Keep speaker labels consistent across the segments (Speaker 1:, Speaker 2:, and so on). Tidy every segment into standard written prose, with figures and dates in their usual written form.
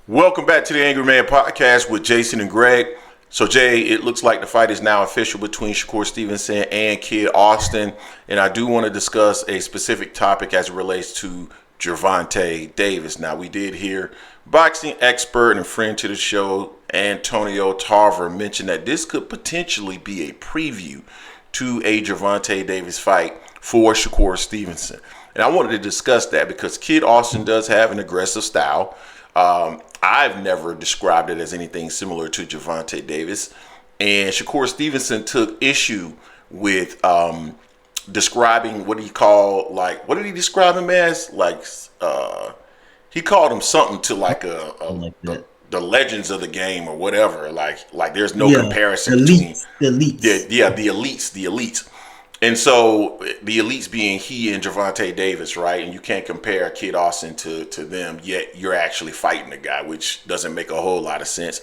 Speaker 1: Welcome back to the Angry Man Podcast with Jason and Greg. So, Jay, it looks like the fight is now official between Shakur Stevenson and Kid Austin. And I do want to discuss a specific topic as it relates to Gervonta Davis. Now, we did hear boxing expert and friend to the show, Antonio Tarver, mention that this could potentially be a preview to a Gervonta Davis fight for Shakur Stevenson. And I wanted to discuss that because Kid Austin does have an aggressive style. I've never described it as anything similar to Gervonta Davis. And Shakur Stevenson took issue with describing what he called, what did he describe him as? He called him something to the legends of the game or whatever. Like there's no comparison between
Speaker 2: the elites.
Speaker 1: The elites. And so the elites being he and Gervonta Davis, right? And you can't compare Kid Austin to them, yet you're actually fighting the guy, which doesn't make a whole lot of sense.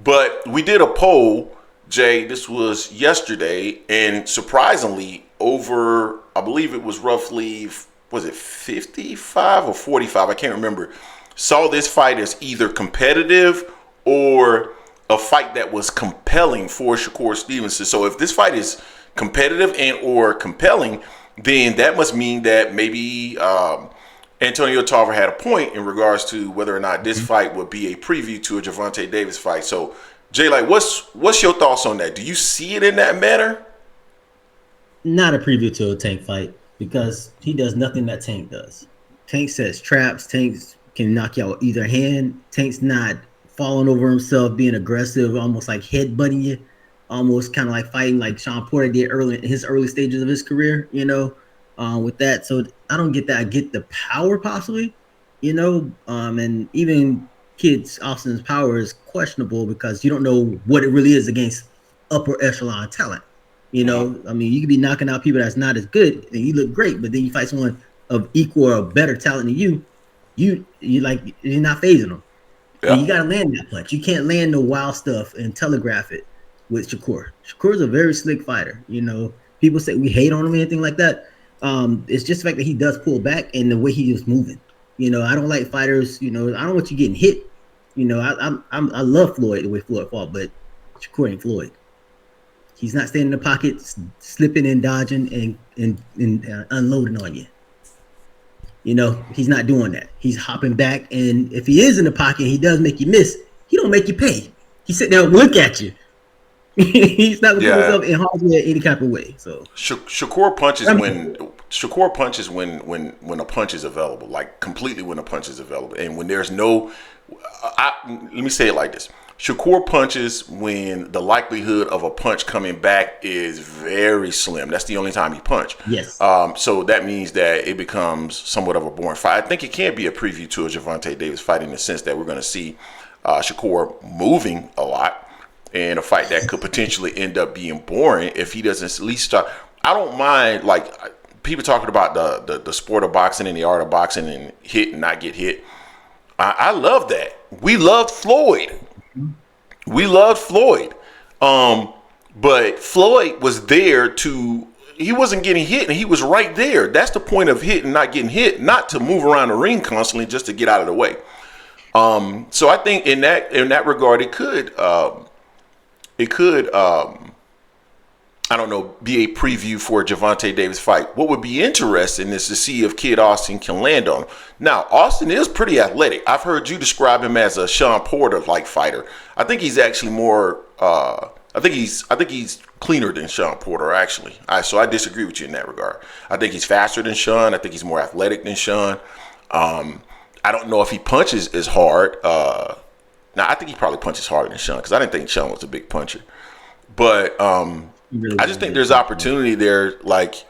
Speaker 1: But we did a poll, Jay, this was yesterday, and surprisingly over, I believe it was roughly, was it 55 or 45? I can't remember. Saw this fight as either competitive or a fight that was compelling for Shakur Stevenson. So if this fight is competitive and or compelling, then that must mean that maybe Antonio Tarver had a point in regards to whether or not this fight would be a preview to a Gervonta Davis fight. So, Jay, what's your thoughts on that? Do you see it in that manner?
Speaker 2: Not a preview to a Tank fight because he does nothing that Tank does. Tank sets traps. Tank can knock you out with either hand. Tank's not falling over himself, being aggressive, almost like headbutting you. Almost kind of like fighting like Sean Porter did early in his early stages of his career, with that. So I don't get that. I get the power possibly, and even Kid Austin's power is questionable because you don't know what it really is against upper echelon talent. I mean, you could be knocking out people that's not as good and you look great, but then you fight someone of equal or better talent than you you're not phasing them. Yeah. And you got to land that punch. You can't land the wild stuff and telegraph it. With Shakur. Shakur's a very slick fighter. People say we hate on him or anything like that. It's just the fact that he does pull back and the way he is moving. I don't like fighters. I don't want you getting hit. I love Floyd the way Floyd fought, but Shakur ain't Floyd. He's not staying in the pocket, slipping and dodging and unloading on you. He's not doing that. He's hopping back, and if he is in the pocket, he does make you miss. He don't make you pay. He sit there and look at you. He's not going to put himself in harm's way in any type of way. So
Speaker 1: Shakur punches when a punch is available, like completely when a punch is available, and when there's no. Let me say it like this: Shakur punches when the likelihood of a punch coming back is very slim. That's the only time he punch.
Speaker 2: Yes.
Speaker 1: So that means that it becomes somewhat of a boring fight. I think it can be a preview to a Gervonta Davis fight in the sense that we're going to see Shakur moving a lot. And a fight that could potentially end up being boring if he doesn't at least start. I don't mind people talking about the sport of boxing and the art of boxing and hit and not get hit. I love that. We loved Floyd. But Floyd was there he wasn't getting hit and he was right there. That's the point of hit and not getting hit, not to move around the ring constantly just to get out of the way. So I think in that regard, it could, I don't know, be a preview for a Gervonta Davis fight. What would be interesting is to see if Kid Austin can land on him. Now, Austin is pretty athletic. I've heard you describe him as a Sean Porter-like fighter. I think he's actually more. I think he's cleaner than Sean Porter, actually. So I disagree with you in that regard. I think he's faster than Sean. I think he's more athletic than Sean. I don't know if he punches as hard. Now, I think he probably punches harder than Sean because I didn't think Sean was a big puncher. But really I just think there's opportunity there,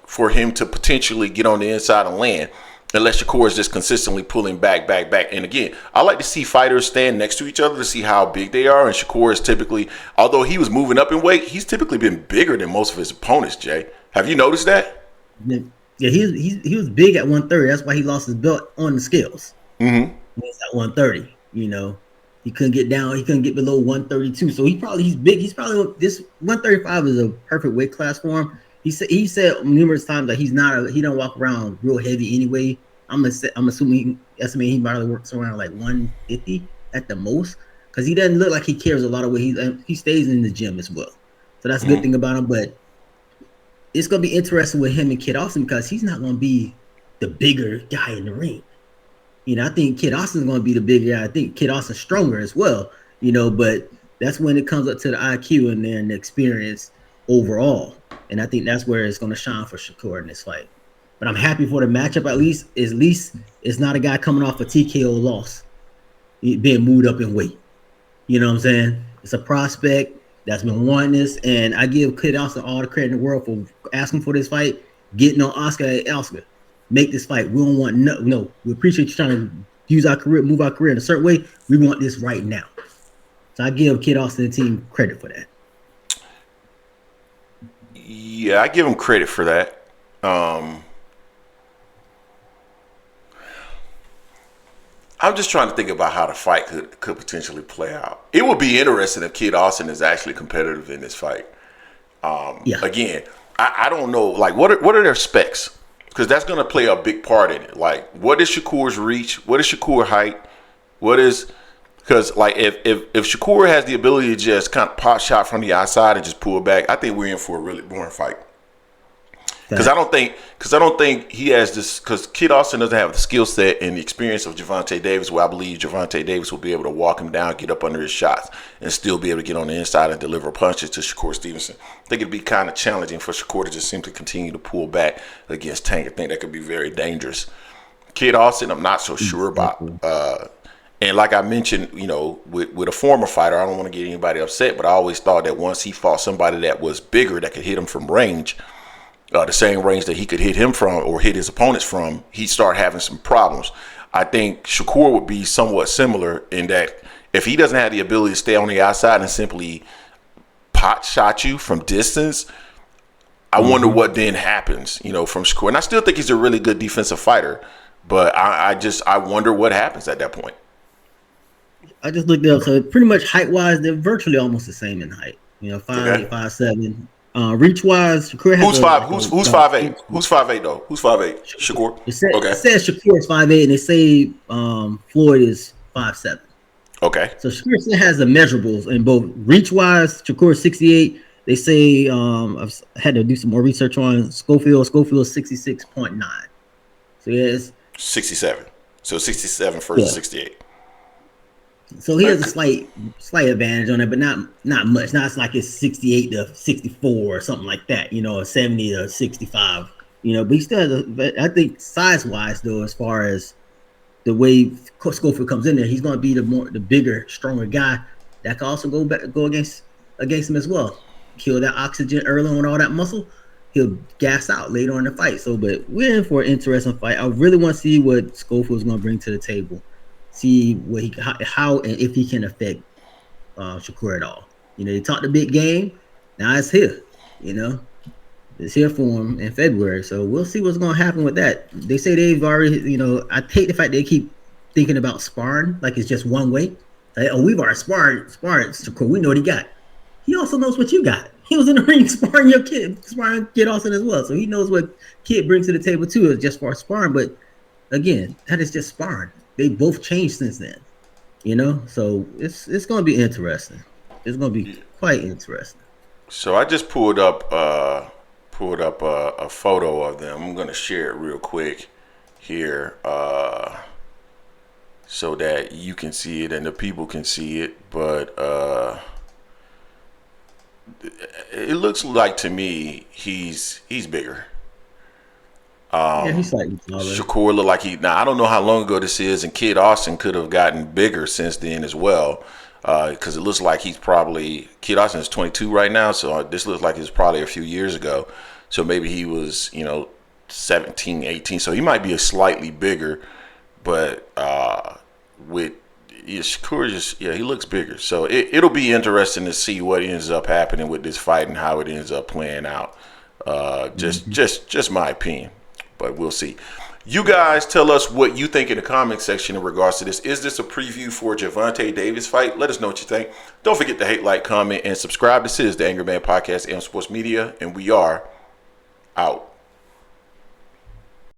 Speaker 1: for him to potentially get on the inside and land, unless Shakur is just consistently pulling back. And again, I like to see fighters stand next to each other to see how big they are. And Shakur is typically, although he was moving up in weight, he's typically been bigger than most of his opponents, Jay. Have you noticed that?
Speaker 2: Yeah, he was big at 130. That's why he lost his belt on the scales.
Speaker 1: Mm-hmm.
Speaker 2: He was at 130, He couldn't get down. He couldn't get below 132. So he's big. He's probably this 135 is a perfect weight class for him. He said numerous times that he don't walk around real heavy anyway. I'm assuming he probably works around like 150 at the most, because he doesn't look like he cares a lot of what he stays in the gym as well. So that's a good thing about him. But it's gonna be interesting with him and Kid Austin because he's not gonna be the bigger guy in the ring. I think Kid Austin's gonna be the bigger guy. I think Kid Austin's stronger as well. But that's when it comes up to the IQ and then the experience overall. And I think that's where it's gonna shine for Shakur in this fight. But I'm happy for the matchup. At least it's not a guy coming off a TKO loss, being moved up in weight. You know what I'm saying? It's a prospect that's been wanting this, and I give Kid Austin all the credit in the world for asking for this fight, getting on Oscar. Make this fight. We don't want no. We appreciate you trying to use our career, move our career in a certain way. We want this right now. So I give Kid Austin and the team credit for that.
Speaker 1: Yeah, I give him credit for that. I'm just trying to think about how the fight could potentially play out. It would be interesting if Kid Austin is actually competitive in this fight. Again, I don't know. Like, what are their specs? Because that's going to play a big part in it. Like, what is Shakur's reach? What is Shakur's height? Because like if Shakur has the ability to just kind of pop shot from the outside and just pull back, I think we're in for a really boring fight. Because I don't think he has this. Because Kid Austin doesn't have the skill set and the experience of Gervonta Davis, where I believe Gervonta Davis will be able to walk him down, get up under his shots, and still be able to get on the inside and deliver punches to Shakur Stevenson. I think it'd be kind of challenging for Shakur to just simply continue to pull back against Tank. I think that could be very dangerous. Kid Austin, I'm not so sure about. And like I mentioned, with a former fighter, I don't want to get anybody upset, but I always thought that once he fought somebody that was bigger, that could hit him from range, the same range that he could hit him from or hit his opponents from, he'd start having some problems. I think Shakur would be somewhat similar in that if he doesn't have the ability to stay on the outside and simply pot shot you from distance, I wonder what then happens, from Shakur. And I still think he's a really good defensive fighter, but I wonder what happens at that point.
Speaker 2: I just looked it up. So pretty much height wise, they're virtually almost the same in height. 5'8", 5'7". Reach wise, Shakur has
Speaker 1: who's 5'8"? Who's 5'8" though? Who's 5'8"? Shakur.
Speaker 2: It says Shakur is 5'8", and they say Floyd is 5'7".
Speaker 1: Okay.
Speaker 2: So Shakur still has the measurables in both reach wise. Shakur is 68. They say I've had to do some more research on Schofield. Schofield is 66.9. So yes,
Speaker 1: 67. So 67 versus 68.
Speaker 2: So he has a slight advantage on it, but not much. Not like it's 68 to 64 or something like that, or 70 to 65, But he still has I think size wise though, as far as the way Schofield comes in there, he's going to be the bigger, stronger guy that can also go against him as well. Kill that oxygen early on all that muscle. He'll gas out later in the fight. So, but we're in for an interesting fight. I really want to see what Schofield's going to bring to the table. See what how and if he can affect Shakur at all. They talked a big game. Now it's here. It's here for him in February. So we'll see what's going to happen with that. They say they've already. I hate the fact they keep thinking about sparring like it's just one way. Like, we've already sparred Shakur. We know what he got. He also knows what you got. He was in the ring sparring Kid Austin as well. So he knows what Kid brings to the table too, is just for sparring. But again, that is just sparring. They both changed since then, So it's going to be interesting. It's going to be quite interesting.
Speaker 1: So I just pulled up a photo of them. I'm going to share it real quick here, so that you can see it and the people can see it. But it looks like to me he's bigger.
Speaker 2: He's slightly taller.
Speaker 1: Shakur looked like now I don't know how long ago this is, and Kid Austin could have gotten bigger since then as well, because it looks like Kid Austin is 22 right now, so this looks like it's probably a few years ago. So maybe he was 17, 18, so he might be a slightly bigger, but Shakur he looks bigger. So it'll be interesting to see what ends up happening with this fight and how it ends up playing out. Just my opinion. But we'll see. You guys tell us what you think in the comment section in regards to this. Is this a preview for Gervonta Davis fight? Let us know what you think. Don't forget to hate, like, comment, and subscribe. This is the Angry Man Podcast and Sports Media, and we are out.